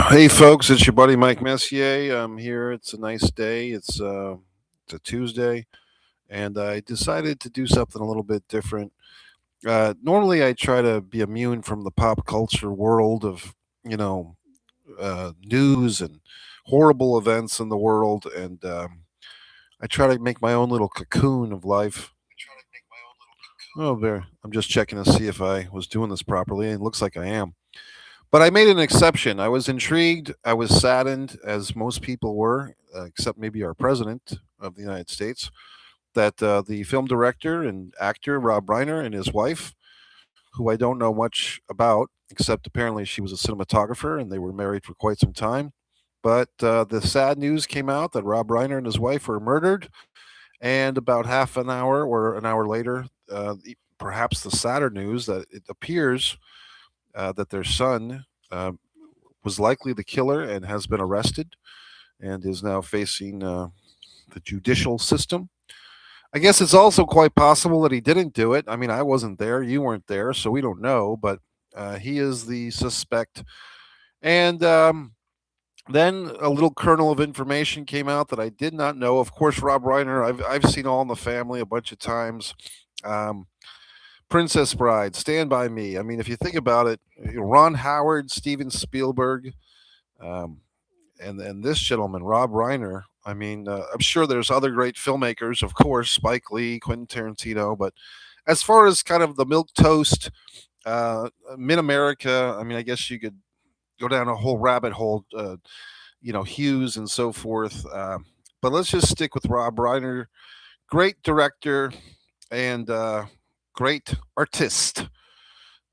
Hey folks, it's your buddy Mike Messier. I'm here. It's a nice day. It's a Tuesday, and I decided to do something a little bit different. Normally, I try to be immune from the pop culture world of you know news and horrible events in the world, and I try to make my own little cocoon of life. Oh, there. I'm just checking to see if I was doing this properly. It looks like I am. But I made an exception. I was intrigued. I was saddened, as most people were, except maybe our president of the United States, that the film director and actor Rob Reiner and his wife, who I don't know much about, except apparently she was a cinematographer and they were married for quite some time. But the sad news came out that Rob Reiner and his wife were murdered. And about half an hour or an hour later, perhaps the sadder news that it appears that their son was likely the killer and has been arrested and is now facing the judicial system. I guess it's also quite possible that he didn't do it. I mean, I wasn't there, you weren't there, so we don't know, but he is the suspect. And then a little kernel of information came out that I did not know. Of course, Rob Reiner, I've seen All in the Family a bunch of times. Um, Princess Bride, Stand by Me. I mean, if you think about it, Ron Howard, Steven Spielberg, um, and this gentleman, Rob Reiner. I mean, I'm sure there's other great filmmakers, of course, Spike Lee, Quentin Tarantino, but as far as kind of the milk toast, Mid America, I mean, I guess you could go down a whole rabbit hole, Hughes and so forth. But let's just stick with Rob Reiner, great director and great artist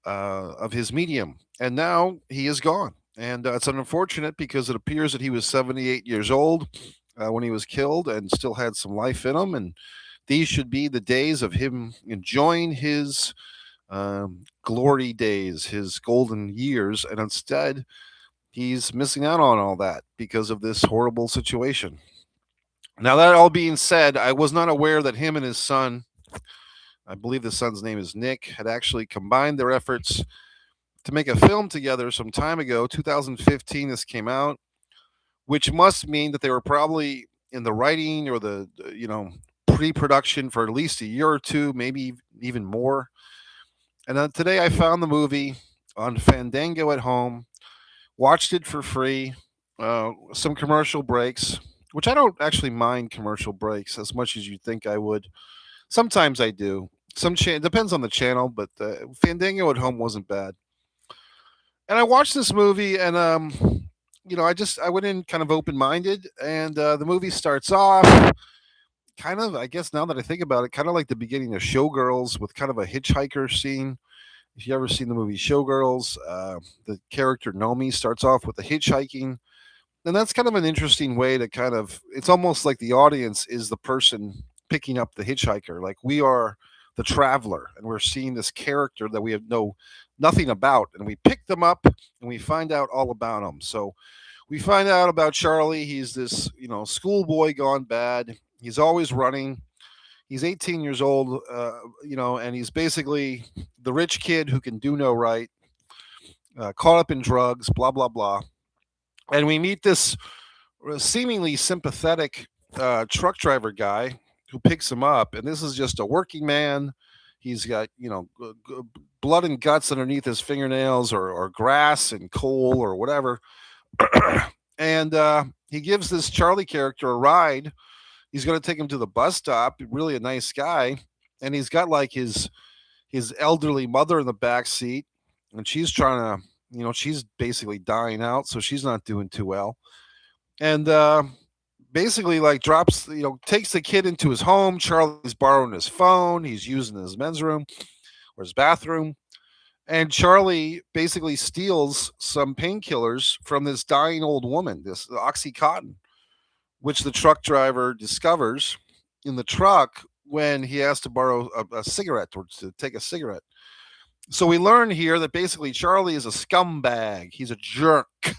of his medium. And now he is gone. And it's unfortunate because it appears that he was 78 years old when he was killed and still had some life in him. And these should be the days of him enjoying his glory days, his golden years. And instead, he's missing out on all that because of this horrible situation. Now, that all being said, I was not aware that him and his son, I believe the son's name is Nick, had actually combined their efforts to make a film together some time ago. 2015, this came out, which must mean that they were probably in the writing or the pre-production for at least a year or two, maybe even more. And today I found the movie on Fandango at home, watched it for free, some commercial breaks, which I don't actually mind commercial breaks as much as you think I would. Sometimes I do. Depends on the channel, but Fandango at home wasn't bad. And I watched this movie, and I went in kind of open minded, and the movie starts off kind of, I guess now that I think about it, kind of like the beginning of Showgirls with kind of a hitchhiker scene. If you ever seen the movie Showgirls, the character Nomi starts off with the hitchhiking, and that's kind of an interesting way to kind of. It's almost like the audience is the person picking up the hitchhiker, like we are the traveler, and we're seeing this character that we have know nothing about, and we pick them up and we find out all about them. So we find out about Charlie. He's this schoolboy gone bad. He's always running. He's 18 years old, and he's basically the rich kid who can do no right, caught up in drugs, blah, blah, blah. And we meet this seemingly sympathetic truck driver guy who picks him up. And this is just a working man. He's got, blood and guts underneath his fingernails or grass and coal or whatever. And he gives this Charlie character a ride. He's going to take him to the bus stop. Really a nice guy, and he's got like his elderly mother in the back seat, and she's trying to, she's basically dying out, so she's not doing too well. And basically, like drops, takes the kid into his home. Charlie's borrowing his phone. He's using his men's room or his bathroom. And Charlie basically steals some painkillers from this dying old woman, this Oxycontin, which the truck driver discovers in the truck when he has to borrow a cigarette or to take a cigarette. So we learn here that basically Charlie is a scumbag. He's a jerk.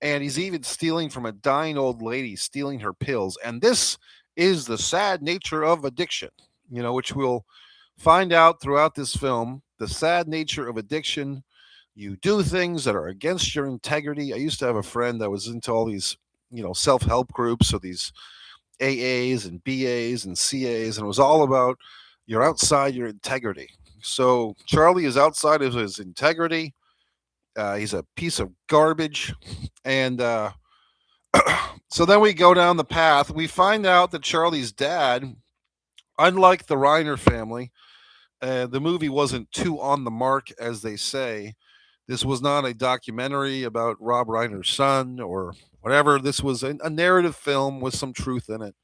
And he's even stealing from a dying old lady, stealing her pills. And this is the sad nature of addiction, which we'll find out throughout this film. The sad nature of addiction you do things that are against your integrity. I used to have a friend that was into all these, self help groups, so these AAs and BAs and CAs, and it was all about you're outside your integrity. So Charlie is outside of his integrity. He's a piece of garbage. And so then we go down the path. We find out that Charlie's dad, unlike the Reiner family, the movie wasn't too on the mark, as they say. This was not a documentary about Rob Reiner's son or whatever. This was a narrative film with some truth in it.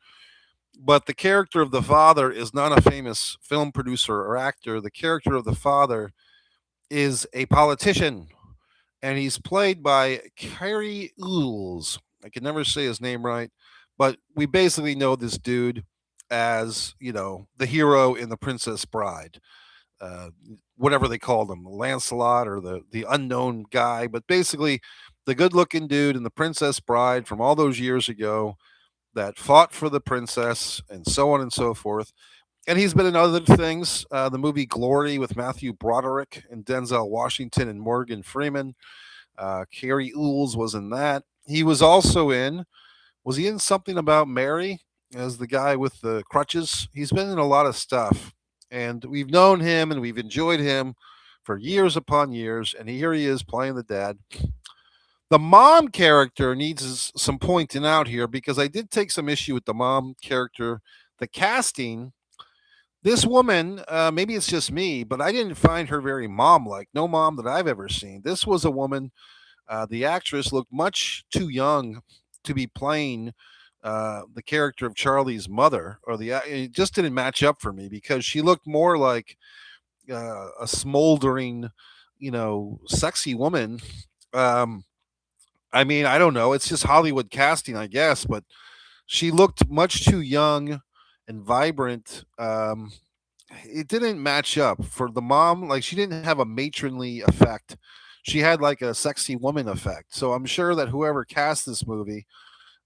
But the character of the father is not a famous film producer or actor. The character of the father is a politician, and he's played by Carrie Ools. I can never say his name right, but we basically know this dude as, the hero in The Princess Bride. Uh, Whatever they called him, Lancelot or the unknown guy, but basically the good-looking dude in The Princess Bride from all those years ago that fought for the princess and so on and so forth. And he's been in other things. The movie Glory with Matthew Broderick and Denzel Washington and Morgan Freeman. Carrie Ools was in that. He was also in, was he in something about Mary as the guy with the crutches? He's been in a lot of stuff. And we've known him and we've enjoyed him for years upon years. And here he is playing the dad. The mom character needs some pointing out here because I did take some issue with the mom character. The casting, this woman, maybe it's just me, but I didn't find her very mom like. No mom that I've ever seen. This was a woman, the actress looked much too young to be playing the character of Charlie's mother, it just didn't match up for me because she looked more like a smoldering, sexy woman. Um, I mean, I don't know. It's just Hollywood casting, I guess, but she looked much too young and vibrant. It didn't match up for the mom. Like, she didn't have a matronly effect. She had like a sexy woman effect. So I'm sure that whoever cast this movie,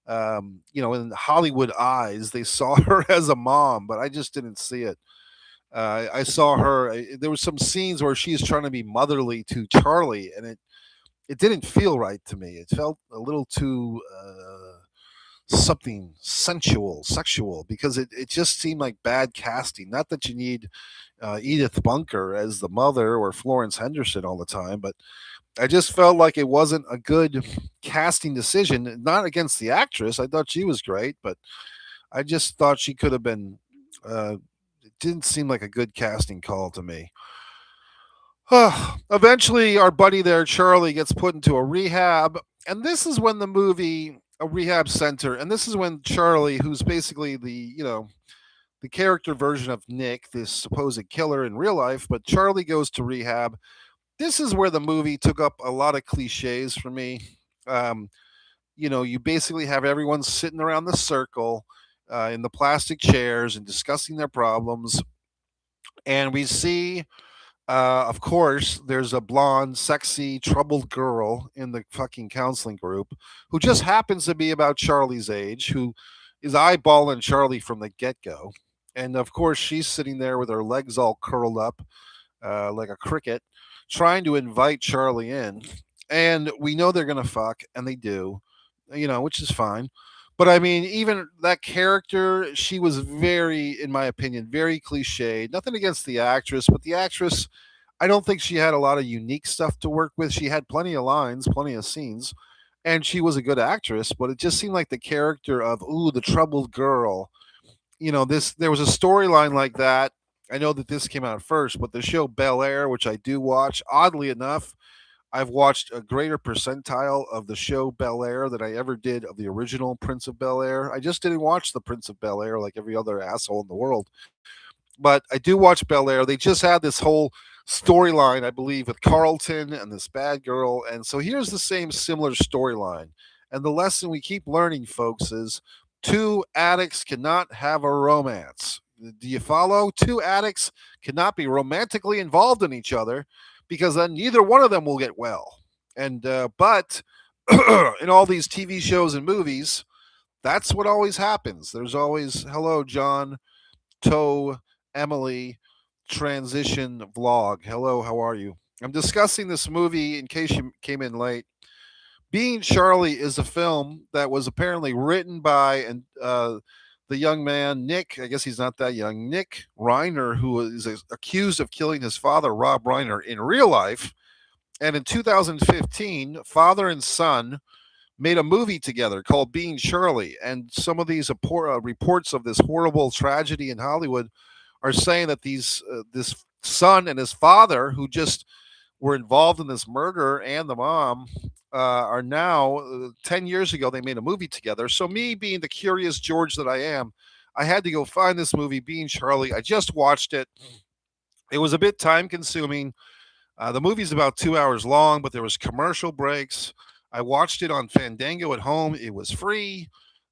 in Hollywood eyes, they saw her as a mom, but I just didn't see it. I saw her. There was some scenes where she's trying to be motherly to Charlie, and it didn't feel right to me. It felt a little too something sensual, sexual, because it just seemed like bad casting. Not that you need Edith Bunker as the mother or Florence Henderson all the time, but I just felt like it wasn't a good casting decision. Not against the actress. I thought she was great, but I just thought she could have been. It didn't seem like a good casting call to me. Eventually, our buddy there, Charlie, gets put into a rehab, and this is when the movie, a rehab center, and this is when Charlie, who's basically the character version of Nick, this supposed killer in real life, but Charlie goes to rehab. This is where the movie took up a lot of cliches for me. Um, you basically have everyone sitting around the circle in the plastic chairs and discussing their problems, and we see of course, there's a blonde, sexy, troubled girl in the fucking counseling group who just happens to be about Charlie's age, who is eyeballing Charlie from the get go. And of course, she's sitting there with her legs all curled up like a cricket, trying to invite Charlie in. And we know they're going to fuck, and they do, which is fine. But I mean, even that character, she was very, in my opinion, very cliched. Nothing against the actress, but the actress, I don't think she had a lot of unique stuff to work with. She had plenty of lines, plenty of scenes, and she was a good actress. But it just seemed like the character of the troubled girl. This there was a storyline like that. I know that this came out first, but the show Bel Air, which I do watch, oddly enough, I've watched a greater percentile of the show Bel Air than I ever did of the original Prince of Bel Air. I just didn't watch the Prince of Bel Air like every other asshole in the world. But I do watch Bel Air. They just had this whole storyline, I believe, with Carlton and this bad girl. And so here's the same similar storyline. And the lesson we keep learning, folks, is two addicts cannot have a romance. Do you follow? Two addicts cannot be romantically involved in each other because then neither one of them will get well. And but in all these TV shows and movies, that's what always happens. There's always hello, John, Toe, Emily, transition vlog. Hello, how are you? I'm discussing this movie in case you came in late. Being Charlie is a film that was apparently written by the young man Nick. I guess he's not that young. Nick Reiner, who is accused of killing his father, Rob Reiner, in real life. And in 2015, father and son made a movie together called Being Charlie. And some of these reports of this horrible tragedy in Hollywood are saying that this son and his father, who just were involved in this murder, and the mom are now 10 years ago they made a movie together. So me, being the curious George that I am, I had to go find this movie, Being Charlie. I just watched it. It was a bit time consuming. The movie's about 2 hours long, but there was commercial breaks. I watched it on Fandango at home. It was free.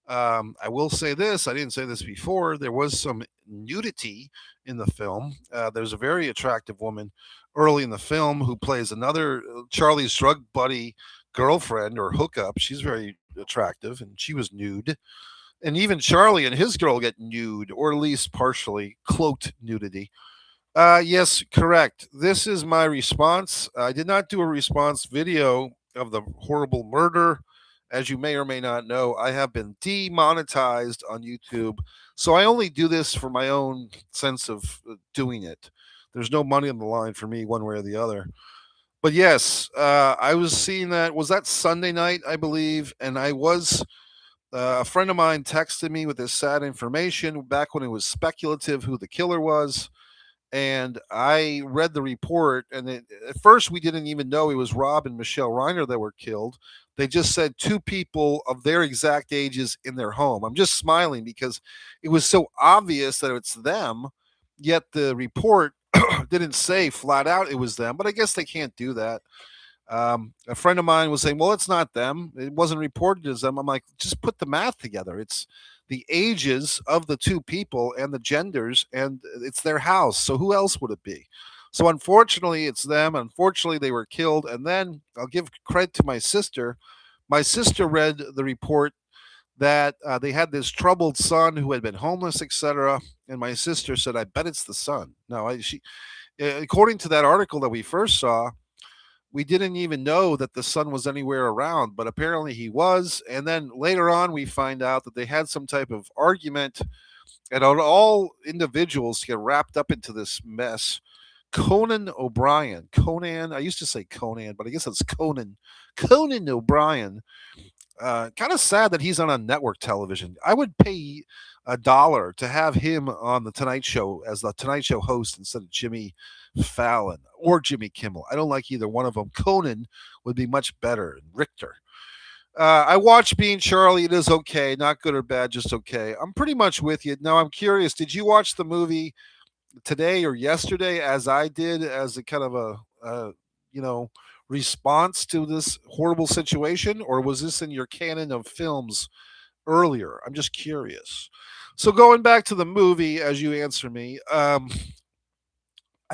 I will say this: I didn't say this before. There was some nudity in the film. There's a very attractive woman early in the film who plays another Charlie's drug buddy girlfriend or hookup. She's very attractive, and she was nude. And even Charlie and his girl get nude, or at least partially cloaked nudity. Yes, correct. This is my response. I did not do a response video of the horrible murder. As you may or may not know, I have been demonetized on YouTube. So I only do this for my own sense of doing it. There's no money on the line for me, one way or the other. But yes, I was seeing that. Was that Sunday night, I believe? And I was. A friend of mine texted me with this sad information back when it was speculative who the killer was, and I read the report. And at first, we didn't even know it was Rob and Michelle Reiner that were killed. They just said two people of their exact ages in their home. I'm just smiling because it was so obvious that it's them, yet the report didn't say flat out it was them. But I guess they can't do that. A friend of mine was saying, "Well, it's not them. It wasn't reported as them." I'm like, just put the math together. It's the ages of the two people and the genders, and it's their house. So who else would it be? So unfortunately, it's them. Unfortunately, they were killed. And then I'll give credit to my sister. My sister read the report that they had this troubled son who had been homeless, etc. And my sister said, "I bet it's the son." No, according to that article that we first saw, we didn't even know that the son was anywhere around, but apparently he was. And then later on, we find out that they had some type of argument, and all individuals get wrapped up into this mess. Conan, I used to say Conan, but I guess it's Conan O'Brien. Kind of sad that he's on network television. I would pay $1 to have him on the Tonight Show as the Tonight Show host instead of Jimmy Fallon or Jimmy Kimmel. I don't like either one of them. Conan would be much better. Richter. I watched Being Charlie. It is okay, not good or bad, just okay. I'm pretty much with you. Now I'm curious. Did you watch the movie today or yesterday, as I did, as a kind of you know response to this horrible situation, or was this in your canon of films earlier? I'm just curious. So going back to the movie, as you answer me, I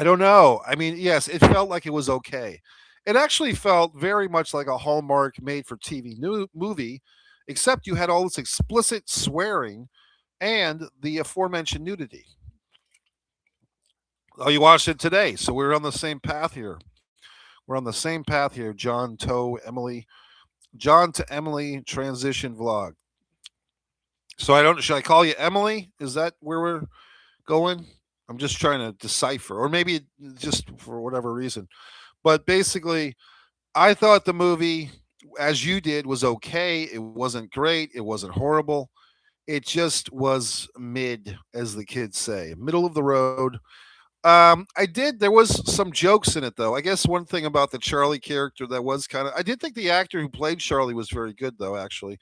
don't know. I mean, yes, it felt like it was okay. It actually felt very much like a Hallmark made for TV movie, except you had all this explicit swearing and the aforementioned nudity. Oh, you watched it today, so we're on the same path here. We're on the same path here, John to Emily. John to Emily transition vlog. So I don't. Should I call you Emily? Is that where we're going? I'm just trying to decipher, or maybe just for whatever reason. But basically, I thought the movie, as you did, was okay. It wasn't great. It wasn't horrible. It just was mid, as the kids say, middle of the road. I did. There was some jokes in it, though. I guess one thing about the Charlie character that was kind of. I did think the actor who played Charlie was very good, though. Actually,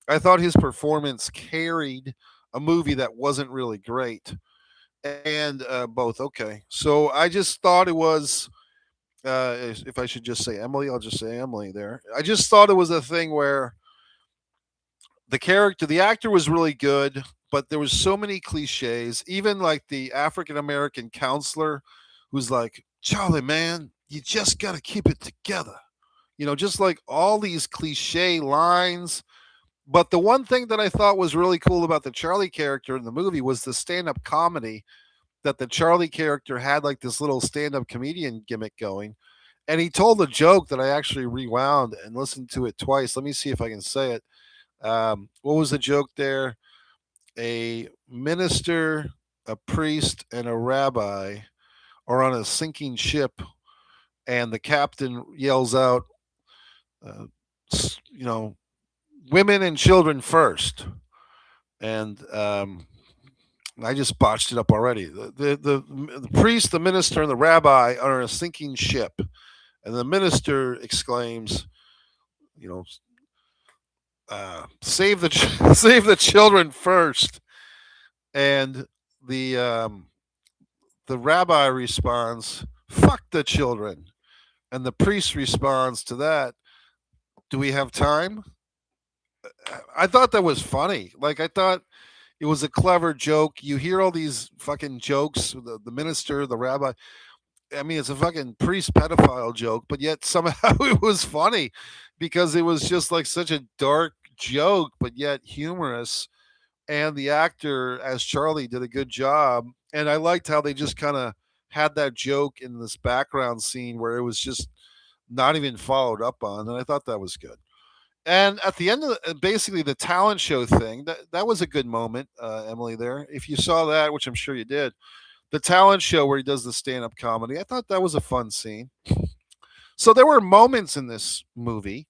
I thought his performance carried a movie that wasn't really great, and both okay. So I just thought it was. If I should just say Emily, I'll just say Emily. There, I just thought it was a thing where the actor was really good, but there was so many cliches. Even like the African American counselor, who's like, "Charlie, man, you just got to keep it together." Just like all these cliche lines. But the one thing that I thought was really cool about the Charlie character in the movie was the stand-up comedy that the Charlie character had, like this little stand-up comedian gimmick going. And he told a joke that I actually rewound and listened to it twice. Let me see if I can say it. What was the joke there? A minister, a priest, and a rabbi are on a sinking ship, and the captain yells out, uh, you know, women and children first. And I just botched it up already. The priest, the minister, and the rabbi are on a sinking ship, and the minister exclaims, you know, save the save the children first. And the um, the rabbi responds, "Fuck the children," and the priest responds to that, "Do we have time?" I thought that was funny. Like I thought it was a clever joke. You hear all these fucking jokes, the minister, the rabbi. I mean, it's a fucking priest pedophile joke, but yet somehow it was funny because it was just like such a dark joke, but yet humorous. And the actor as Charlie did a good job. And I liked how they just kind of had that joke in this background scene where it was just not even followed up on. And I thought that was good. And at the end of basically the talent show thing, that was a good moment, Emily. There, if you saw that, which I'm sure you did, the talent show where he does the stand up comedy, I thought that was a fun scene. So there were moments in this movie.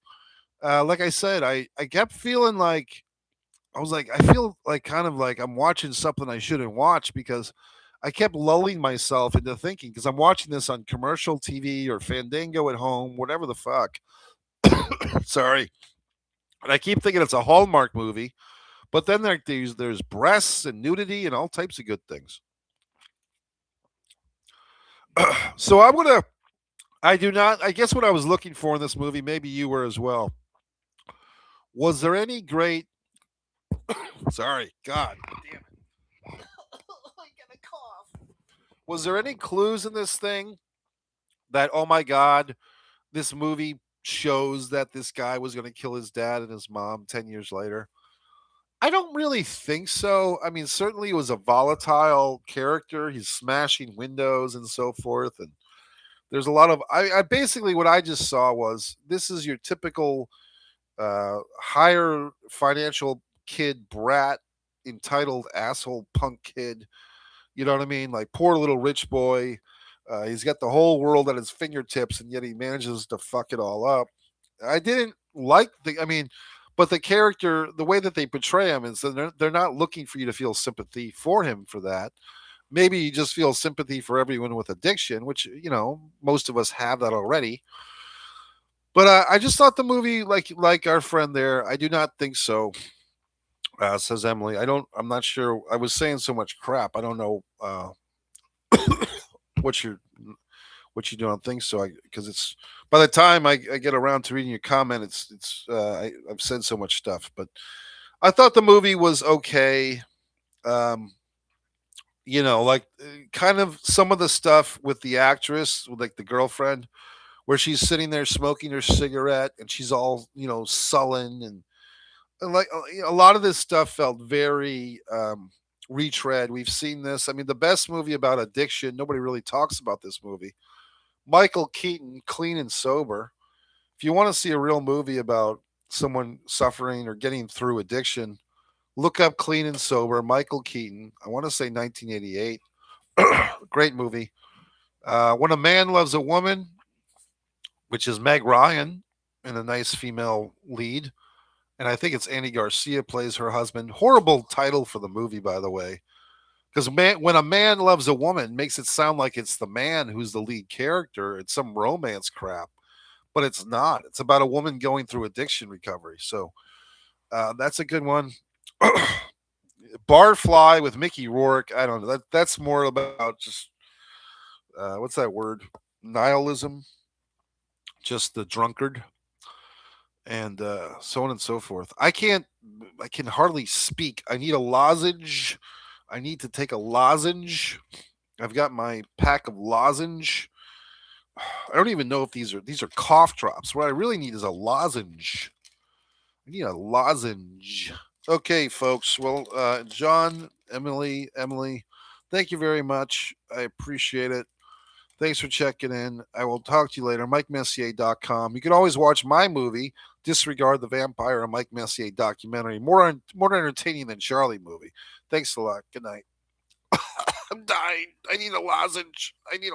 Like I said, I kept feeling like I was like, I feel like kind of like I'm watching something I shouldn't watch because I kept lulling myself into thinking because I'm watching this on commercial TV or Fandango at home, whatever the fuck. Sorry. And I keep thinking it's a Hallmark movie, but then there's breasts and nudity and all types of good things. So I'm gonna. I do not. I guess what I was looking for in this movie, maybe you were as well. Was there any great? Sorry, God damn it! I got a cough. Was there any clues in this thing that oh my god, this movie shows that this guy was going to kill his dad and his mom 10 years later? I don't really think so. I mean, certainly he was a volatile character. He's smashing windows and so forth, and there's a lot of. I basically what I just saw was this is your typical higher financial kid brat, entitled asshole punk kid. You know what I mean? Like poor little rich boy. He's got the whole world at his fingertips, and yet he manages to fuck it all up. I didn't like the. I mean, but the character, the way that they portray him is that they're not looking for you to feel sympathy for him for that. Maybe you just feel sympathy for everyone with addiction, which most of us have that already. But I just thought the movie, like our friend there, I do not think so. Says Emily. I don't. I'm not sure. I was saying so much crap. I don't know what you're what you don't think so. Because it's by the time I get around to reading your comment, I've said so much stuff. But I thought the movie was okay. Um, kind of some of the stuff with the actress, with like the girlfriend, where she's sitting there smoking her cigarette and she's all sullen and like a lot of this stuff felt very retread. We've seen this. I mean, the best movie about addiction, nobody really talks about this movie. Michael Keaton, Clean and Sober. If you want to see a real movie about someone suffering or getting through addiction, look up Clean and Sober, Michael Keaton. I want to say 1988. Great movie. When a Man Loves a Woman, which is Meg Ryan and a nice female lead. And I think it's Andy Garcia plays her husband. Horrible title for the movie, by the way. Because when a man loves a woman, makes it sound like it's the man who's the lead character. It's some romance crap, but it's not. It's about a woman going through addiction recovery. So that's a good one. Barfly with Mickey Rourke. I don't know. That's more about just what's that word? Nihilism. Just the drunkard, and so on and so forth. I can hardly speak. I need a lozenge. I need to take a lozenge. I've got my pack of lozenge. I don't even know if these are cough drops. What I really need is a lozenge. I need a lozenge. Okay, folks. Well, John, Emily, thank you very much. I appreciate it. Thanks for checking in. I will talk to you later. MikeMessier.com. You can always watch my movie, Disregard the Vampire, a Mike Messier documentary. More entertaining than Charlie movie. Thanks a lot. Good night. I'm dying. I need a lozenge. I need a